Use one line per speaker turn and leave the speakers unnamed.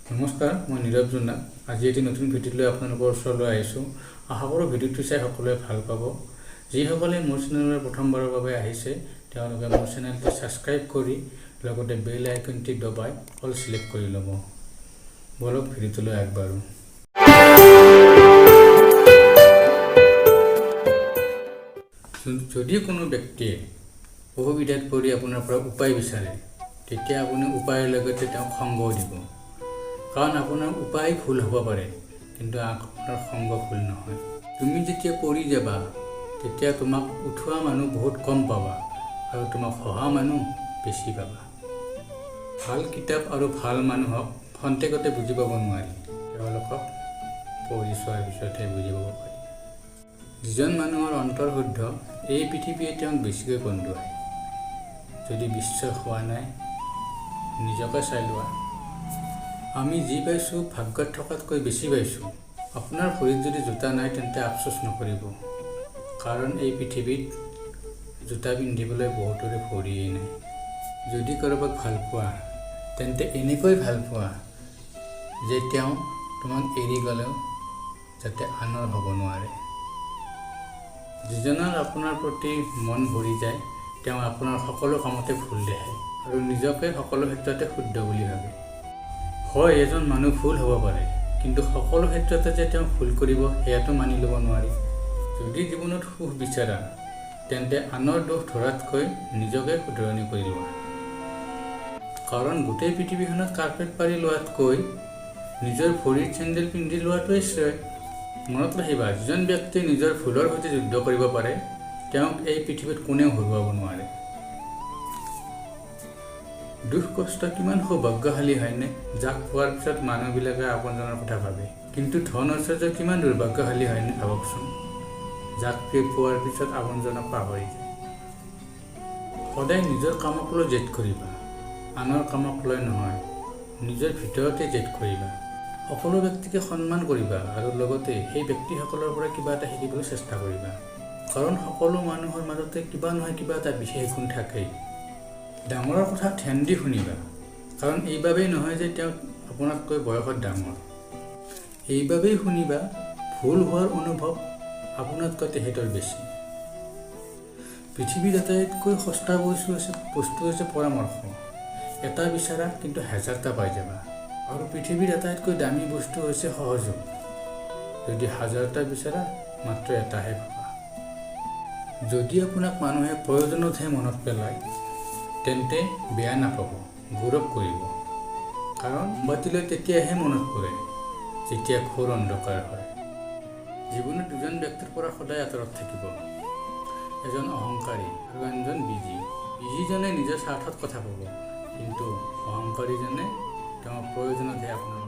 নমস্কাৰ, মই নীৰৱ জোনাক। আজি এটি নতুন ভিডিঅ'লৈ আপোনালোকৰ ওচৰলৈ আহিছোঁ। আশা কৰোঁ ভিডিঅ'টো চাই সকলোৱে ভাল পাব। যিসকলে মোৰ চেনেললৈ প্ৰথমবাৰৰ বাবে আহিছে তেওঁলোকে মোৰ চেনেলটো ছাবস্ক্ৰাইব কৰি লগতে বেল আইকনটি দবাই অল ছিলেক্ট কৰি ল'ব। বলক ভিডিঅ'টোলৈ আগবাঢ়োঁ। যদি কোনো ব্যক্তিয়ে অসুবিধাত পৰি আপোনাৰ পৰা উপায় বিচাৰে, তেতিয়া আপুনি উপায়ৰ লগতে তেওঁক সংগও দিব। কাৰণ আপোনাৰ উপায় ভুল হ'ব পাৰে, কিন্তু আপোনাৰ সংগ ভুল নহয়। তুমি যেতিয়া পৰি যাবা, তেতিয়া তোমাক উঠোৱা মানুহ বহুত কম পাবা আৰু তোমাক সহা মানুহ বেছি পাবা। ভাল কিতাপ আৰু ভাল মানুহক খন্তেকতে বুজি পাব নোৱাৰি, তেওঁলোকক পঢ়ি চোৱাৰ পিছতহে বুজি পাব পাৰি। যিজন মানুহৰ অন্তৰ শুদ্ধ, এই পৃথিৱীয়ে তেওঁক বেছিকৈ কন্দুৱায়। যদি বিশ্বাস হোৱা নাই, নিজকে চাই লোৱা। আমি যি পাইছোঁ ভাগ্যত থকাতকৈ বেছি পাইছোঁ। আপোনাৰ ভৰিত যদি জোতা নাই তেন্তে আফচোচ নকৰিব, কাৰণ এই পৃথিৱীত জোতা পিন্ধিবলৈ বহুতৰে ভৰিয়েই নাই। যদি কাৰোবাক ভাল পোৱা, তেন্তে এনেকৈ ভাল পোৱা যে তেওঁ তোমাক এৰি গ'লেও যাতে আনৰ হ'ব নোৱাৰে। যিজনৰ আপোনাৰ প্ৰতি মন ভৰি যায়, তেওঁ আপোনাৰ সকলো কামতে ভুল দেখায় আৰু নিজকে সকলো ক্ষেত্ৰতে শুদ্ধ বুলি ভাবে। হয়, এজন মানুহ ভুল হ'ব পাৰে, কিন্তু সকলো ক্ষেত্ৰতে যে তেওঁ ভুল কৰিব সেয়াটো মানি ল'ব নোৱাৰি। যদি জীৱনত সুখ বিচাৰা, তেন্তে আনৰ দোষ ধৰাতকৈ নিজকে শুধৰণি কৰি লোৱা। কাৰণ গোটেই পৃথিৱীখনত কাৰ্পেট পাৰি লোৱাতকৈ নিজৰ ভৰিৰ চেণ্ডেল পিন্ধি লোৱাটোৱেই শ্ৰেয়। মনত ৰাখিবা, যিজন ব্যক্তিয়ে নিজৰ ভুলৰ সৈতে যুদ্ধ কৰিব পাৰে, তেওঁক এই পৃথিৱীত কোনেও হৰুৱাব নোৱাৰে। দুখ কষ্ট কিমান সৌভাগ্যশালী হয়নে, যাক পোৱাৰ পিছত মানুহবিলাকে আপোনজনৰ কথা ভাবে। কিন্তু ধন ঐশ্বৰ্য কিমান দুৰ্ভাগ্যশালী হয়নে ভাবকচোন, যাক পোৱাৰ পিছত আপোনজনক পাহৰি যায়। সদায় নিজৰ কামক লৈ জেদ কৰিবা, আনৰ কামক লৈ নহয়। নিজৰ ভিতৰতে জেদ কৰিবা। সকলো ব্যক্তিকে সন্মান কৰিবা আৰু লগতে সেই ব্যক্তিসকলৰ পৰা কিবা এটা শিকিবলৈ চেষ্টা কৰিবা। কাৰণ সকলো মানুহৰ মাজতে কিবা নহয় কিবা এটা বিশেষ গুণ থাকেই। ডাঙৰৰ কথা ধ্যান দি শুনিবা, কাৰণ এইবাবেই নহয় যে তেওঁ আপোনাতকৈ বয়সত ডাঙৰ। এইবাবেই শুনিবা, ভুল হোৱাৰ অনুভৱ আপোনাতকৈ তেখেতৰ বেছি। পৃথিৱীৰ আটাইতকৈ সস্তা বস্তু হৈছে পৰামৰ্শ। এটা বিচাৰা কিন্তু হাজাৰটা পাই যাবা। আৰু পৃথিৱীৰ আটাইতকৈ দামী বস্তু হৈছে সহযোগ। যদি হাজাৰটা বিচাৰা, মাত্ৰ এটাহে পাবা। যদি আপোনাক মানুহে প্ৰয়োজনতহে মনত পেলায়, তেন্তে বেয়া নাপাব, গৌৰৱ কৰিব। কাৰণ মোমবাতিলৈ তেতিয়াহে মনত পৰে যেতিয়া ঘোৰ অন্ধকাৰ হয়। জীৱনত দুজন ব্যক্তিৰ পৰা সদায় আঁতৰত থাকিব, এজন অহংকাৰী আৰু আনজন বিজি। বিজিজনে নিজৰ স্বাৰ্থত কথা ক'ব, কিন্তু অহংকাৰীজনে তেওঁৰ প্ৰয়োজনতহে আপোনাৰ